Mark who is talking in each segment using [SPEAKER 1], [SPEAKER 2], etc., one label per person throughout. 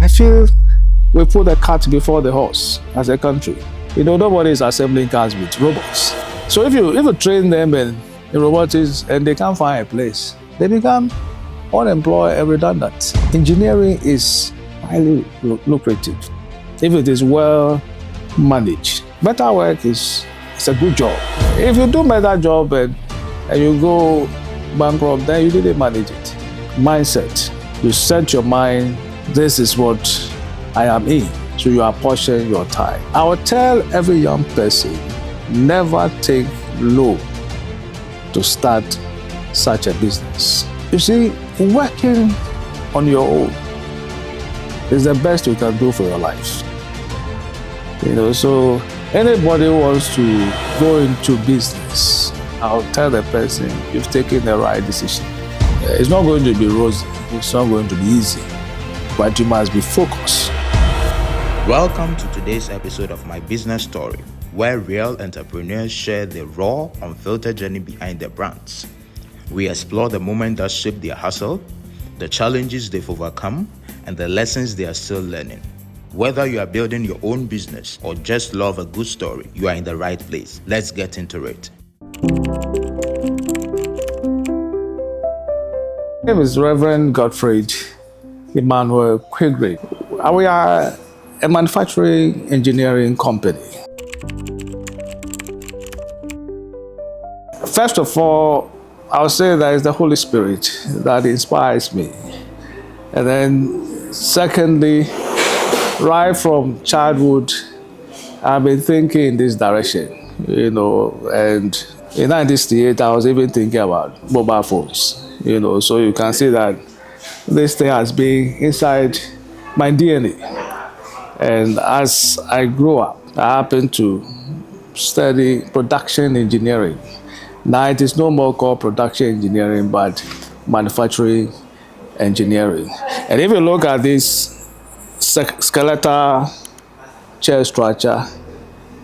[SPEAKER 1] I feel we put the cart before the horse as a country. Nobody is assembling cars with robots. So if you train them in robotics and they can't find a place, they become unemployed and redundant. Engineering is highly lucrative if it is well managed. Better work is a good job. If you do better job and you go bankrupt, then you didn't manage it. Mindset. You set your mind, this is what I am in. So you apportion your time. I would tell every young person, never take loan to start such a business. You see, working on your own is the best you can do for your life. So anybody who wants to go into business, I'll tell the person, you've taken the right decision. It's not going to be rosy, it's not going to be easy, but you must be focused.
[SPEAKER 2] Welcome to today's episode of My Business Story, where real entrepreneurs share the raw, unfiltered journey behind their brands. We explore the moment that shaped their hustle, the challenges they've overcome, and the lessons they are still learning. Whether you are building your own business or just love a good story, you are in the right place. Let's get into it.
[SPEAKER 1] My name is Reverend Godfrey Emmanuel Quigley. We are a manufacturing engineering company. First of all, I'll say that it's the Holy Spirit that inspires me. And then secondly, right from childhood, I've been thinking in this direction, and in 1968, I was even thinking about mobile phones, so you can see that this thing has been inside my DNA. And as I grew up, I happened to study production engineering. Now it is no more called production engineering, but manufacturing engineering. And if you look at this skeletal chair structure,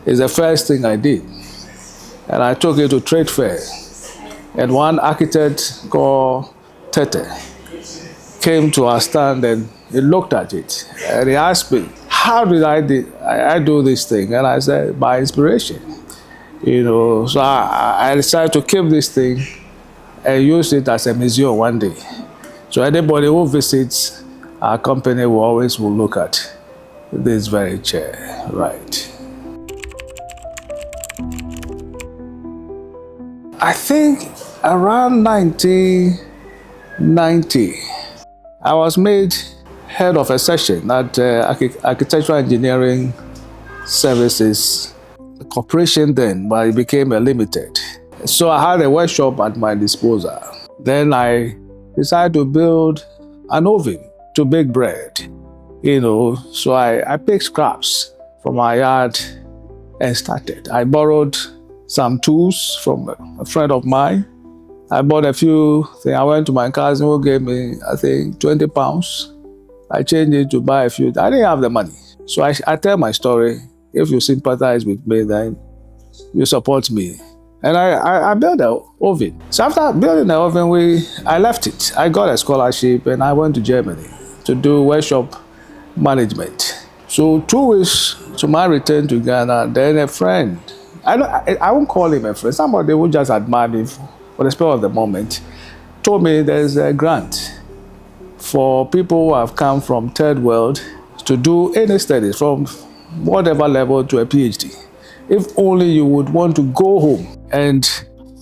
[SPEAKER 1] it's the first thing I did. And I took it to trade fair. And one architect called Tete came to our stand and he looked at it. And he asked me, how did I do this thing? And I said, by inspiration. So I decided to keep this thing and use it as a museum one day. So anybody who visits our company will look at this very chair, right? I think around 1990, I was made head of a section at Architectural Engineering Services Corporation then, but it became a limited. So I had a workshop at my disposal. Then I decided to build an oven to bake bread, So I picked scraps from my yard and started. I borrowed some tools from a friend of mine. I bought a few things. I went to my cousin who gave me, I think, 20 pounds. I changed it to buy a few. I didn't have the money. So I tell my story. If you sympathize with me, then you support me. And I built an oven. So after building the oven, I left it. I got a scholarship and I went to Germany to do workshop management. So 2 weeks to my return to Ghana, then a friend, I won't call him a friend, somebody who just admired me for the spur of the moment, told me there's a grant for people who have come from third world to do any studies from whatever level to a PhD. If only you would want to go home and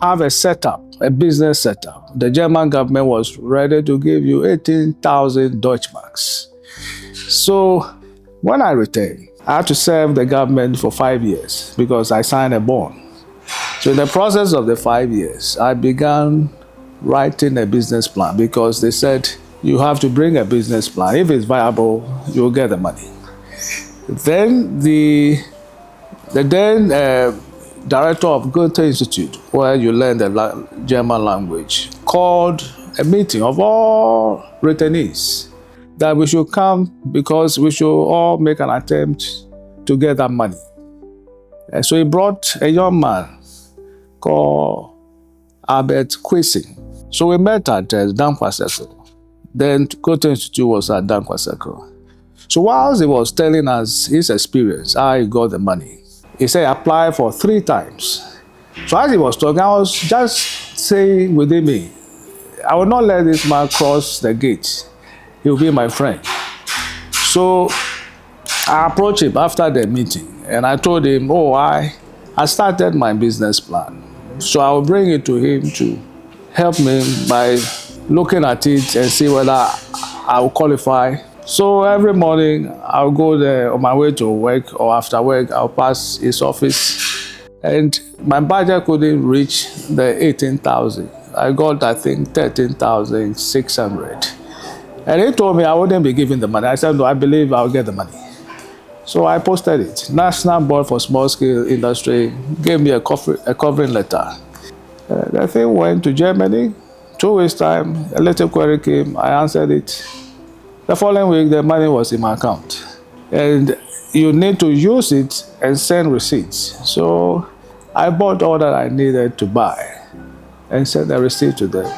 [SPEAKER 1] have a setup, a business setup. The German government was ready to give you 18,000 Deutschmarks. So when I returned, I had to serve the government for 5 years because I signed a bond. So in the process of the 5 years, I began writing a business plan because they said, you have to bring a business plan. If it's viable, you'll get the money. Then the then director of Goethe Institute, where you learn the German language, called a meeting of all returnees that we should come because we should all make an attempt to get that money. And so he brought a young man called Albert Quising. So we met at Dankwa Circle. Then Goethe Institute was at Dankwa Circle. So whilst he was telling us his experience, how he got the money, he said apply for 3 times. So as he was talking, I was just saying within me, I will not let this man cross the gate. He will be my friend. So I approached him after the meeting and I told him, I started my business plan. So I will bring it to him to help me by looking at it and see whether I will qualify. So every morning I'll go there on my way to work, or after work I'll pass his office. And my budget couldn't reach the 18,000. I got, I think, 13,600. And he told me I wouldn't be giving the money. I said, no, I believe I'll get the money. So I posted it. National Board for Small Scale Industry gave me a covering letter. The thing went to Germany. 2 weeks' time, a little query came. I answered it. The following week, the money was in my account. And you need to use it and send receipts. So I bought all that I needed to buy and sent the receipt to them.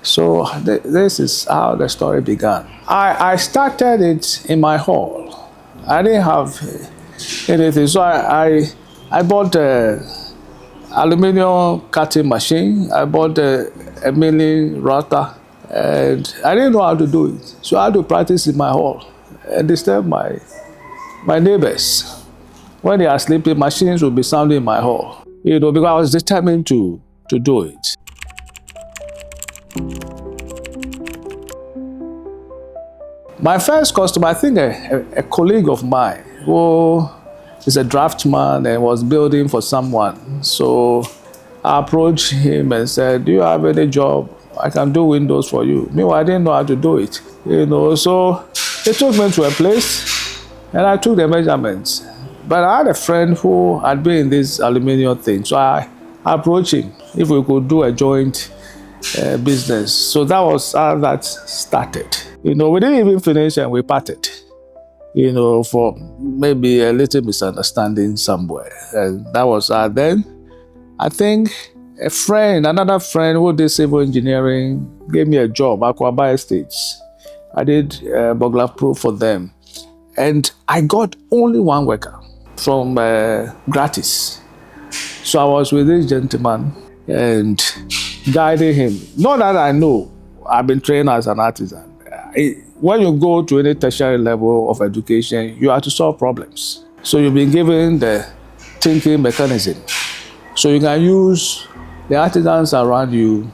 [SPEAKER 1] So this is how the story began. I started it in my hall. I didn't have anything, so I bought an aluminum cutting machine. I bought a milling router, and I didn't know how to do it. So I had to practice in my hall and disturb my neighbors. When they are sleeping, machines will be sounding in my hall, because I was determined to do it. My first customer, I think a colleague of mine who is a draftsman and was building for someone. So I approached him and said, do you have any job? I can do windows for you. Meanwhile, I didn't know how to do it. So he took me to a place and I took the measurements. But I had a friend who had been in this aluminum thing. So I approached him if we could do a joint business. So that was how that started. We didn't even finish and we parted, for maybe a little misunderstanding somewhere. And that was then. I think another friend who did civil engineering gave me a job, Aquaba Estates. I did burglar proof for them. And I got only one worker from gratis. So I was with this gentleman and guiding him. Not that I know, I've been trained as an artisan. When you go to any tertiary level of education, you have to solve problems. So you've been given the thinking mechanism. So you can use the artisans around you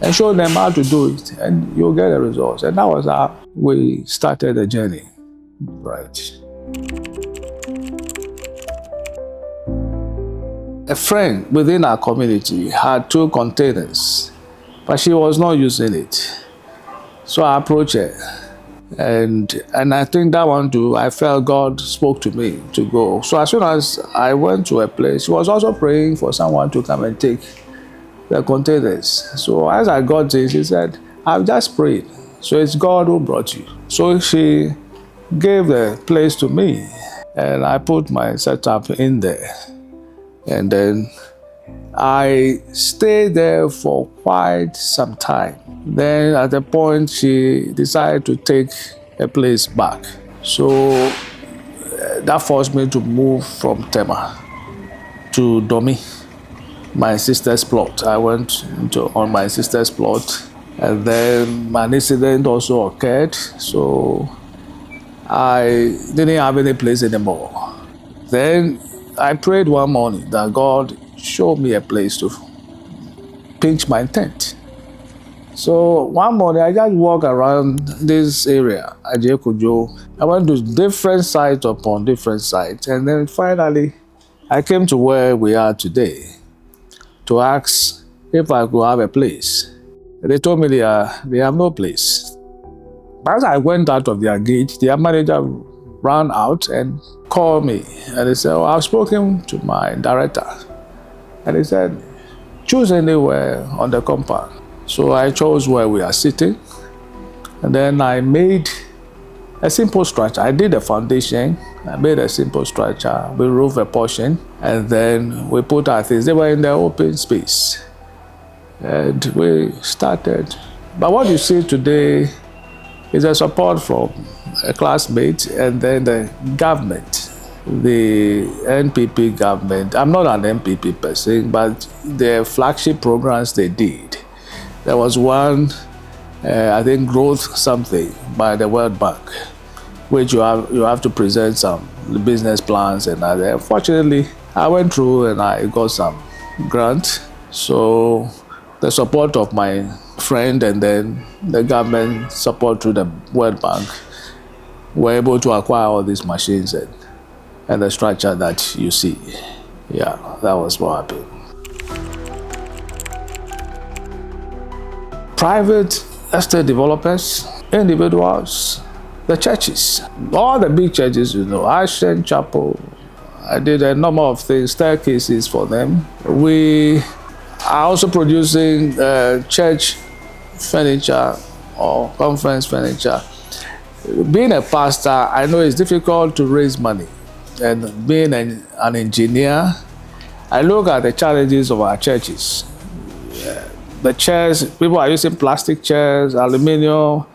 [SPEAKER 1] and show them how to do it, and you'll get the results. And that was how we started the journey. Right. A friend within our community had 2 containers, but she was not using it. So I approached her, and I think that one too, I felt God spoke to me to go. So as soon as I went to a place, she was also praying for someone to come and take the containers. So as I got this, she said, I've just prayed. So it's God who brought you. So she gave the place to me, and I put my setup in there. And then I stayed there for quite some time. Then at a point, she decided to take a place back. So that forced me to move from Tema to Domi, my sister's plot. I went on my sister's plot, and then an incident also occurred. So I didn't have any place anymore. Then I prayed one morning that God showed me a place to pitch my tent. So one morning I just walked around this area, Ajekojo. I went to different sites upon different sites, and then finally I came to where we are today to ask if I could have a place. They told me they have no place. As I went out of their gate, their manager ran out and called me, and he said, I've spoken to my director. And he said, choose anywhere on the compound. So I chose where we are sitting, and then I made a simple structure. I did a foundation, I made a simple structure, we roofed a portion, and then we put our things. They were in the open space, and we started. But what you see today It's a support from a classmate and then the government, the NPP government. I'm not an NPP person, but the flagship programs they did. There was one, I think, growth something by the World Bank, which you have to present some business plans and other. Fortunately, I went through and I got some grant. So the support of my friend and then the government support through the World Bank were able to acquire all these machines and the structure that you see. Yeah, that was what happened. Private estate developers, individuals, the churches, all the big churches, Ashen Chapel. I did a number of things, staircases for them. We are also producing church furniture or conference furniture. Being a pastor, I know it's difficult to raise money. And being an engineer, I look at the challenges of our churches. The chairs, people are using plastic chairs, aluminium,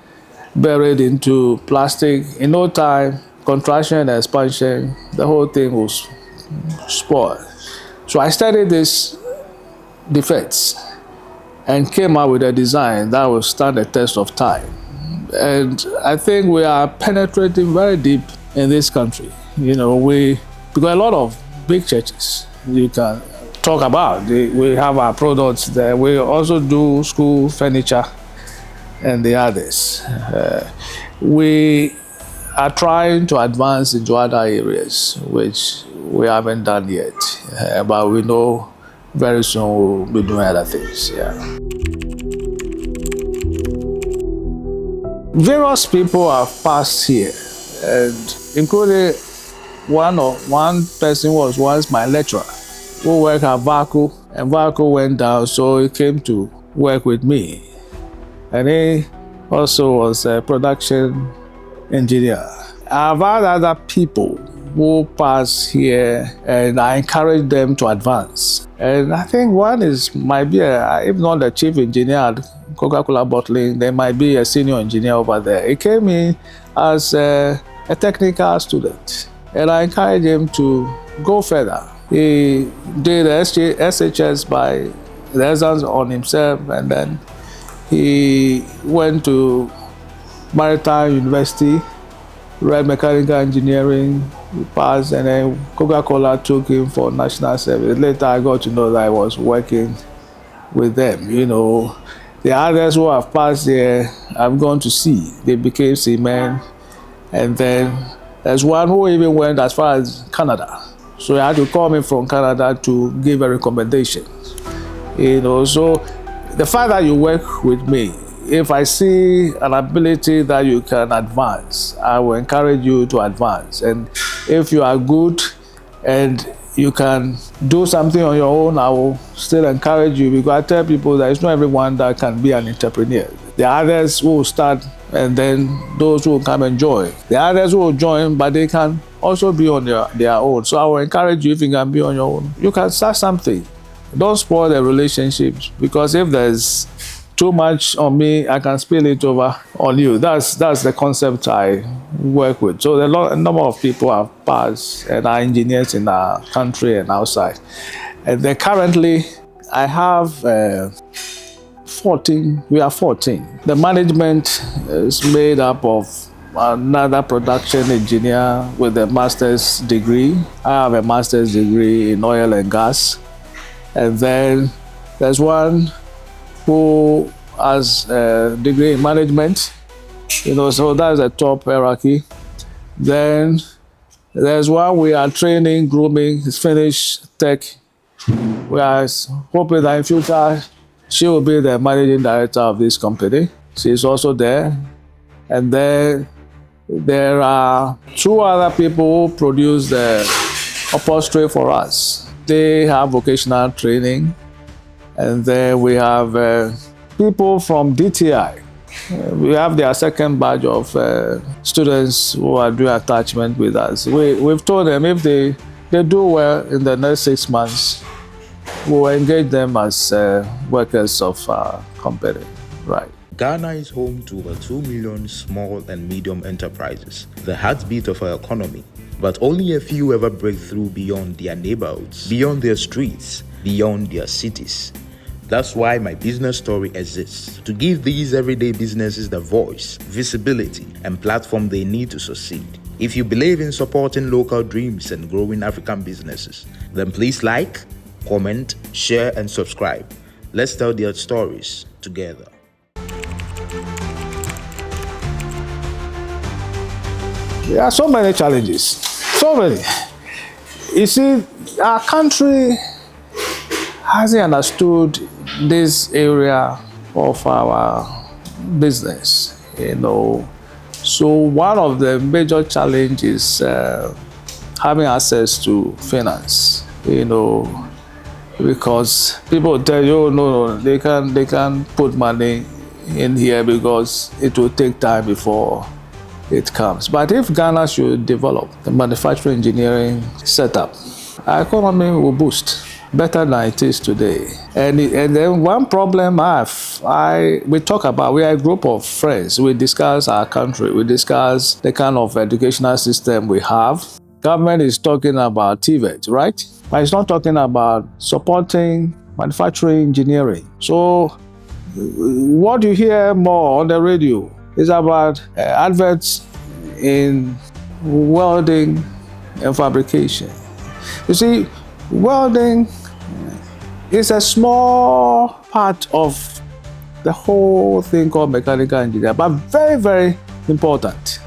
[SPEAKER 1] buried into plastic. In no time, contraction and expansion, the whole thing was spoiled. So I studied these defects and came up with a design that will stand the test of time. And I think we are penetrating very deep in this country. Because a lot of big churches you can talk about. We have our products there. We also do school furniture and the others. We are trying to advance into other areas, which we haven't done yet. But we know very soon we'll be doing other things. Yeah. Various people have passed here, and including one person was once my lecturer who worked at Vaco, and Vaco went down, so he came to work with me. And he also was a production engineer. I've had other people who pass here, and I encourage them to advance. And I think one might be, if not the chief engineer at Coca-Cola bottling, there might be a senior engineer over there. He came in as a technical student, and I encouraged him to go further. He did the SHS by the exams on himself, and then he went to Maritime University, read mechanical engineering, he passed, and then Coca-Cola took him for national service. Later, I got to know that I was working with them. The others who have passed there, I've gone to see. They became seamen, and then there's one who even went as far as Canada. So he had to call me from Canada to give a recommendation. So the fact that you work with me, if I see an ability that you can advance, I will encourage you to advance. And if you are good and you can do something on your own, I will still encourage you, because I tell people that it's not everyone that can be an entrepreneur. There are others who will start, and then those who will come and join. There are others who will join, but they can also be on their own. So I will encourage you, if you can be on your own, you can start something. Don't spoil the relationships, because if there's too much on me, I can spill it over on you. That's the concept I work with. So a number of people have passed and are engineers in our country and outside. And then currently, I have 14. We are 14. The management is made up of another production engineer with a master's degree. I have a master's degree in oil and gas. And then there's one who has a degree in management, so that's the top hierarchy. Then there's one we are training, grooming, is finished tech. We are hoping that in future she will be the managing director of this company. She's also there. And then there are two other people who produce the upholstery for us. They have vocational training. And then we have people from DTI. We have their second batch of students who are doing attachment with us. We've told them if they do well in the next 6 months, we'll engage them as workers of our company. Right.
[SPEAKER 2] Ghana is home to over 2 million small and medium enterprises, the heartbeat of our economy. But only a few ever break through beyond their neighborhoods, beyond their streets, beyond their cities. That's why my business story exists, to give these everyday businesses the voice, visibility, and platform they need to succeed. If you believe in supporting local dreams and growing African businesses, then please like, comment, share, and subscribe. Let's tell their stories together.
[SPEAKER 1] There are so many challenges, so many. You see, our country hasn't understood this area of our business, So one of the major challenges is having access to finance, because people tell you, oh, no, they can't put money in here because it will take time before it comes. But if Ghana should develop the manufacturing engineering setup, our economy will boost better than it is today. And then one problem we talk about, we are a group of friends. We discuss our country. We discuss the kind of educational system we have. Government is talking about TVET, right? But it's not talking about supporting manufacturing engineering. So what you hear more on the radio is about adverts in welding and fabrication. You see, welding is a small part of the whole thing called mechanical engineering, but very, very important.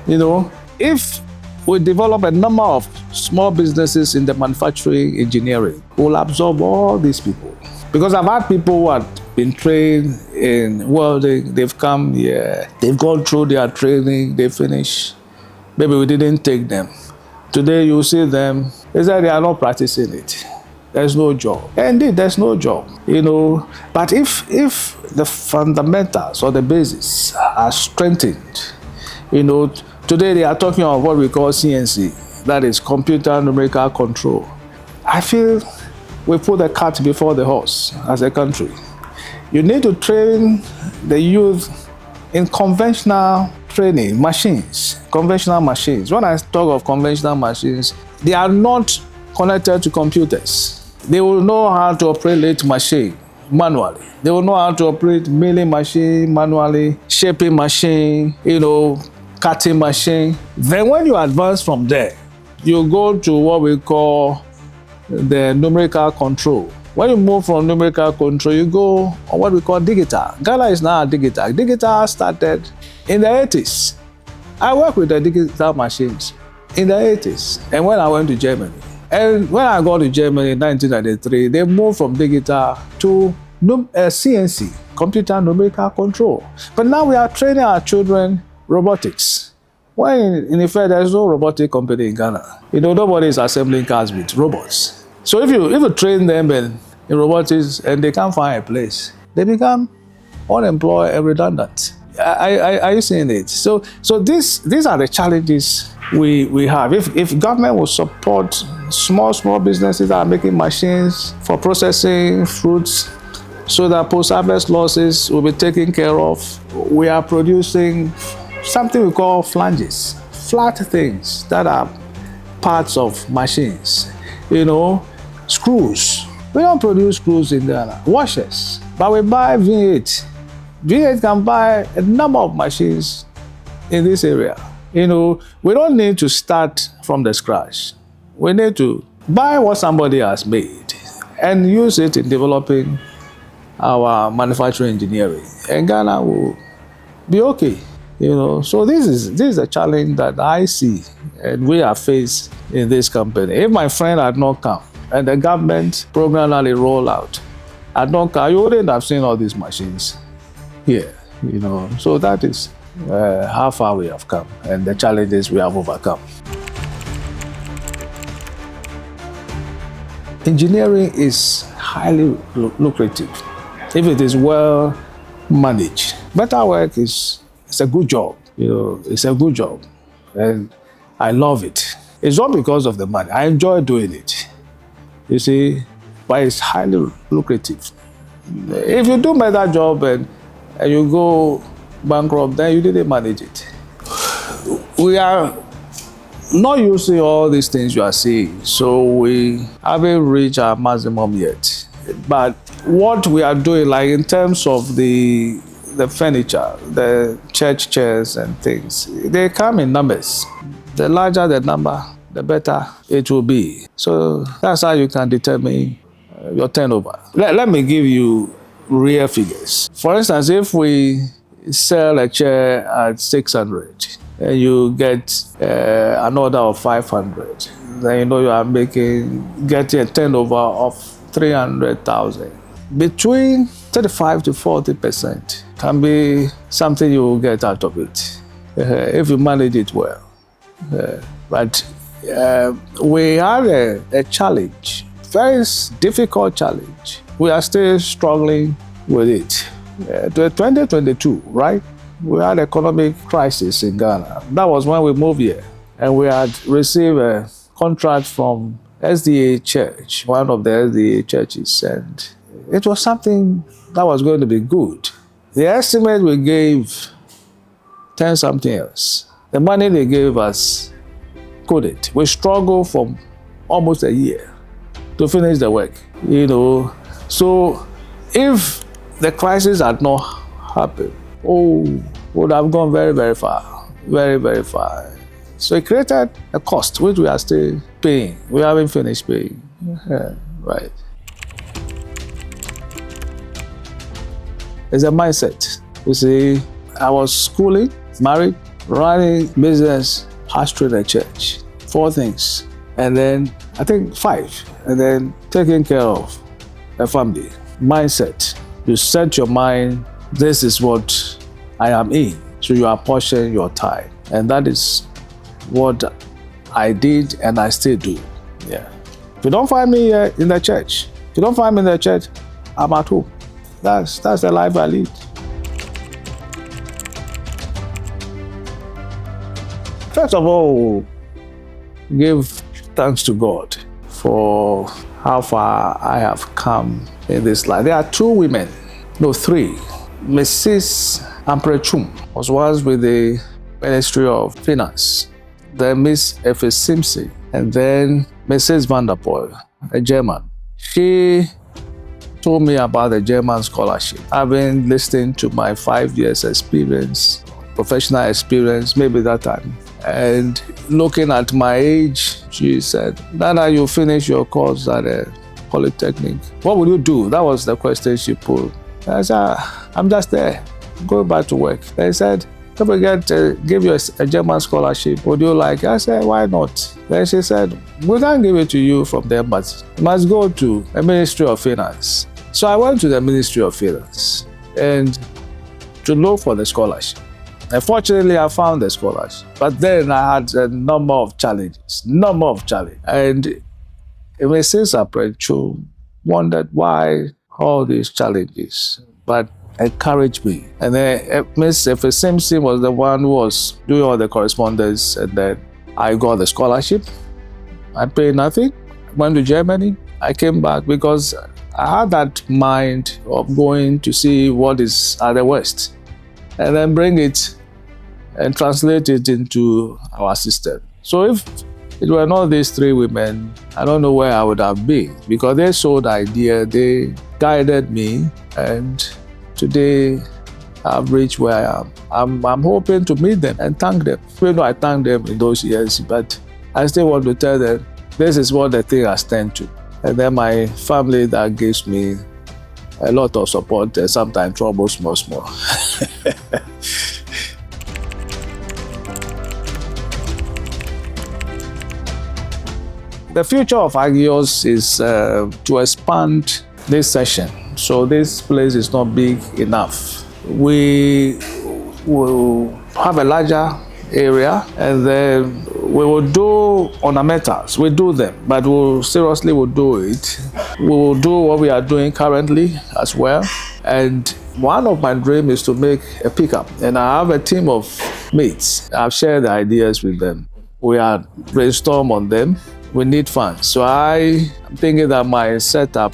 [SPEAKER 1] If we develop a number of small businesses in the manufacturing engineering, we'll absorb all these people. Because I've had people who have been trained in welding, they've come here, they've gone through their training, they finish. Maybe we didn't take them. Today you see them, they say they are not practicing it. There's no job. Indeed, there's no job, But if the fundamentals or the basis are strengthened, today they are talking about what we call CNC, that is computer numerical control. I feel we put the cart before the horse as a country. You need to train the youth in conventional training machines, conventional machines. When I talk of conventional machines, they are not connected to computers. They will know how to operate lathe machine manually. They will know how to operate milling machine manually, shaping machine, cutting machine. Then when you advance from there, you go to what we call the numerical control. When you move from numerical control, you go on what we call digital. Ghana is now digital. Digital started in the 80s. I worked with the digital machines in the 80s. And when I went to Germany, and when I got to Germany in 1993, they moved from digital to CNC, computer numerical control. But now we are training our children robotics. When in effect, there's no robotic company in Ghana. Nobody is assembling cars with robots. So if you train them in robotics and they can't find a place, they become unemployed and redundant. Are you seeing it? So these are the challenges we have. If government will support small businesses that are making machines for processing fruits, so that post-harvest losses will be taken care of. We are producing something we call flanges, flat things that are parts of machines. Screws. We don't produce screws in Ghana. Washers. But we buy V8. V8 can buy a number of machines in this area. We don't need to start from the scratch. We need to buy what somebody has made and use it in developing our manufacturing engineering. And Ghana will be okay. So this is a challenge that I see and we are faced in this company. If my friend had not come and the government program that they roll out had not come, you wouldn't have seen all these machines here. So that is how far we have come and the challenges we have overcome. Engineering is highly lucrative if it is well managed. Better work it's a good job. It's a good job. And I love it. It's not because of the money. I enjoy doing it. You see, but it's highly lucrative. If you do better job and you go bankrupt, then you didn't manage it. We are not using all these things you are seeing, so we haven't reached our maximum yet. But what we are doing, like in terms of the furniture, the church chairs and things, they come in numbers. The larger the number, the better it will be. So that's how you can determine your turnover. Let me give you real figures. For instance, if we sell a chair at 600 and you get an order of 500, then you know you are getting a turnover of 300,000. Between 35 to 40% can be something you will get out of it if you manage it well. But we had a challenge, very difficult challenge. We are still struggling with it. 2022, right? We had economic crisis in Ghana. That was when we moved here, and we had received a contract from SDA Church, one of the SDA churches, and it was something that was going to be good. The estimate we gave 10 something else. The money they gave us couldn't. We struggled for almost a year to finish the work, you know. So if the crisis had not happened, would have gone very, very far, very, very far. So it created a cost which we are still paying. We haven't finished paying, right? It's a mindset. You see, I was schooling, married, running business, pastoring a church. 4 things. And then, I think 5. And then taking care of a family. Mindset. You set your mind, this is what I am in. So you apportion your time. And that is what I did and I still do. Yeah. If you don't find me in the church, I'm at home. That's the life I lead. First of all, give thanks to God for how far I have come in this life. There are 2 women, no 3. Mrs. Amprechum was once with the Ministry of Finance. Then Miss F. Simpson, and then Mrs. Vanderpoel, a German. She told me about the German scholarship. I've been listening to my 5 years experience, professional experience, maybe that time. And looking at my age, she said, Nana, you finish your course at a polytechnic. What will you do? That was the question she put. I said, I'm just there, going back to work. They said, if we give you a German scholarship, would you like it? I said, why not? Then she said, we can't give it to you from there, but you must go to the Ministry of Finance. So I went to the Ministry of Finance and to look for the scholarship. Unfortunately, I found the scholarship, but then I had a number of challenges. And Mrs. Aprecho wondered why all these challenges, but encouraged me. And then Miss F. Simpson was the one who was doing all the correspondence, and then I got the scholarship. I paid nothing, went to Germany. I came back because I had that mind of going to see what is at the West, and then bring it and translate it into our system. So if it were not these 3 women, I don't know where I would have been, because they sold the idea, they guided me, and today I've reached where I am. I'm hoping to meet them and thank them. Even though I thanked them in those years, but I still want to tell them this is what the thing has turned to. And then my family that gives me a lot of support and sometimes trouble small. The future of Agios is to expand this session. So this place is not big enough. We will have a larger area, and then we will do ornamentals. We do them, but we'll do it. We will do what we are doing currently as well. And one of my dreams is to make a pickup. And I have a team of mates. I've shared the ideas with them. We are brainstorm on them. We need funds. So I'm thinking that my setup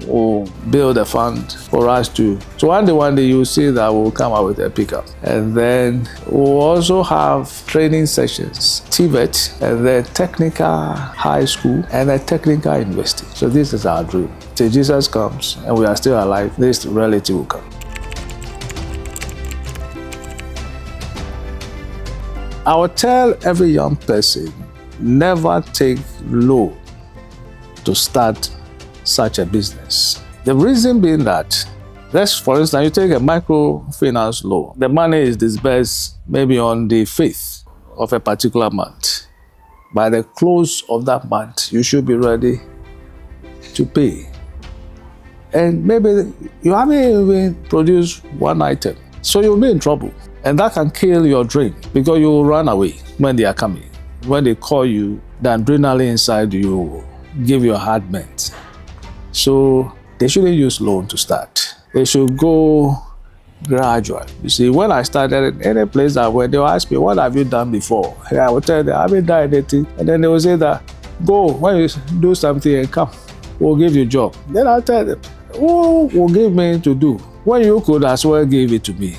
[SPEAKER 1] will build a fund for us to. So one day you'll see that we'll come out with a pickup. And then we'll also have training sessions, TVET, and then technical high school, and then technical university. So this is our dream. Till Jesus comes and we are still alive, this reality will come. I will tell every young person, never take loan to start such a business. The reason being that, let's, for instance, you take a microfinance loan. The money is disbursed maybe on the 5th of a particular month. By the close of that month, you should be ready to pay. And maybe you haven't even produced one item. So you'll be in trouble. And that can kill your dream because you will run away when they are coming. When they call you, the adrenaline inside you will give you a hard ment. So they shouldn't use loan to start. They should go gradual. You see, when I started any place I went, they will ask me, what have you done before? And I will tell them, I haven't done anything. And then they will say that, go, when you do something and come, we'll give you a job. Then I'll tell them, who will give me to do? When you could as well give it to me.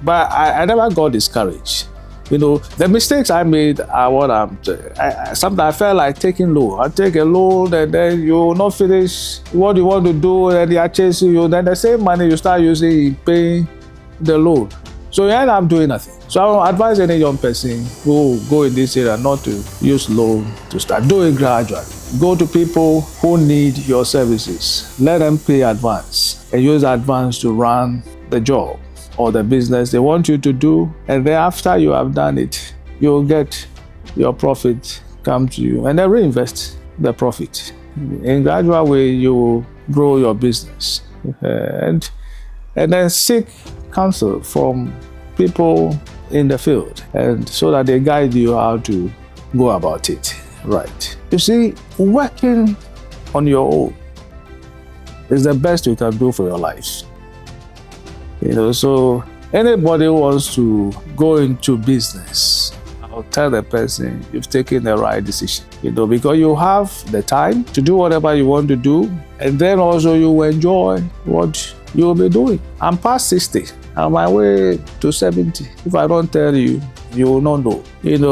[SPEAKER 1] But I never got discouraged. The mistakes I made are what sometimes I felt like taking loan. I take a loan and then you will not finish what you want to do and they are chasing you. Then the same money you start using in paying the loan. So you end up doing nothing. So I will advise any young person who go in this area not to use loan to start. Do it gradually. Go to people who need your services. Let them pay advance and use advance to run the job or the business they want you to do, and then after you have done it, you'll get your profit come to you and then reinvest the profit. In gradual way, you will grow your business and then seek counsel from people in the field, and so that they guide you how to go about it right. You see, working on your own is the best you can do for your life. So anybody who wants to go into business, I'll tell the person you've taken the right decision. Because you have the time to do whatever you want to do, and then also you enjoy what you'll be doing. I'm past 60. I'm on my way to 70. If I don't tell you, you will not know.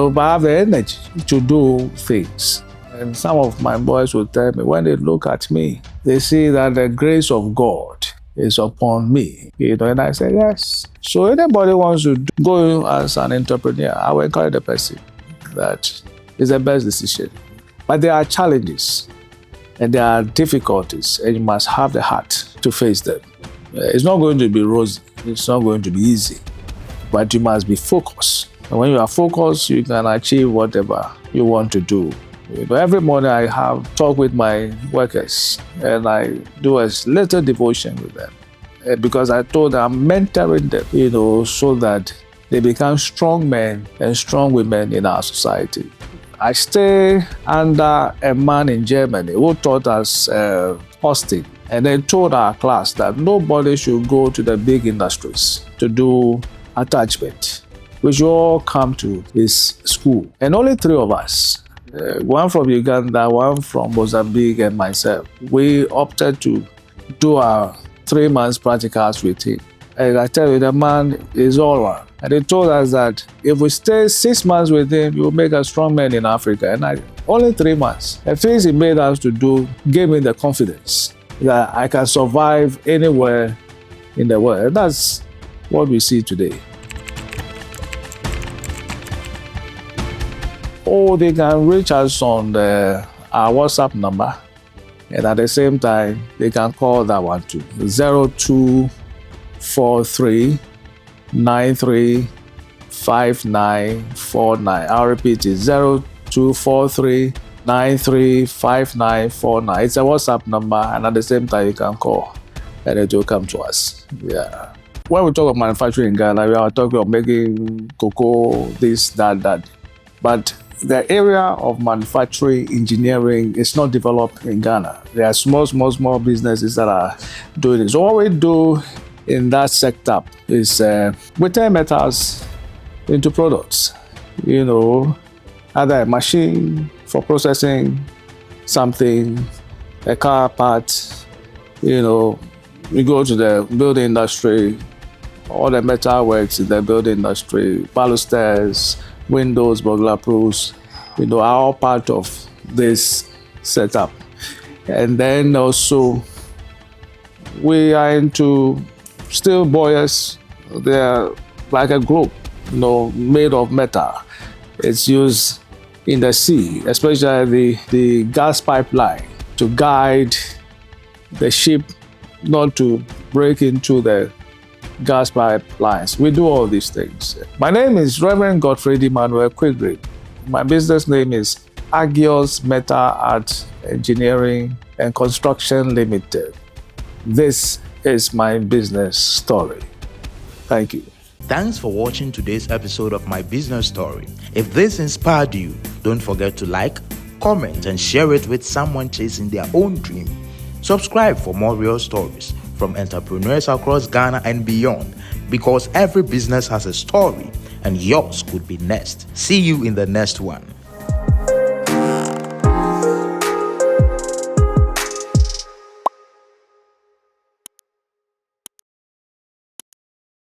[SPEAKER 1] But I have the energy to do things. And some of my boys will tell me, when they look at me, they see that the grace of God is upon me, and I say yes. So anybody wants to go as an entrepreneur, I will encourage the person that is the best decision. But there are challenges and there are difficulties, and you must have the heart to face them. It's not going to be rosy, it's not going to be easy, but you must be focused. And when you are focused, you can achieve whatever you want to do. Every morning I have talk with my workers and I do a little devotion with them because I told them I'm mentoring them, so that they become strong men and strong women in our society. I stay under a man in Germany who taught us hosting, and they told our class that nobody should go to the big industries to do attachment. We should all come to his school. And only 3 of us, one from Uganda, one from Mozambique, and myself, we opted to do our 3 months practicals with him. And I tell you, the man is all around. And they told us that if we stay 6 months with him, he will make us strong men in Africa. And only 3 months. The things he made us to do gave me the confidence that I can survive anywhere in the world. And that's what we see today. Or they can reach us on our WhatsApp number, and at the same time, they can call that one too, 0243 935949. I'll repeat it, 0243 935949. It's a WhatsApp number, and at the same time, you can call, and it will come to us. Yeah. When we talk about manufacturing in Ghana, we are talking about making cocoa, this, that. But the area of manufacturing engineering is not developed in Ghana. There are small businesses that are doing it. So what we do in that sector is we turn metals into products. Either a machine for processing something, a car part, You know, we go to the building industry, all the metal works in the building industry, balusters, windows, burglar proofs, are all part of this setup. And then also, we are into steel boilers. They're like a group, made of metal. It's used in the sea, especially the gas pipeline, to guide the ship not to break into the gas pipelines. We do all these things. My name is Reverend Godfrey Emmanuel Quigley. My business name is Agios Metal Art Engineering and Construction Limited. This is my business story. Thank you.
[SPEAKER 2] Thanks for watching today's episode of My Business Story. If this inspired you, don't forget to like, comment, and share it with someone chasing their own dream. Subscribe for more real stories from entrepreneurs across Ghana and beyond, because every business has a story and yours could be next. See you in the next one.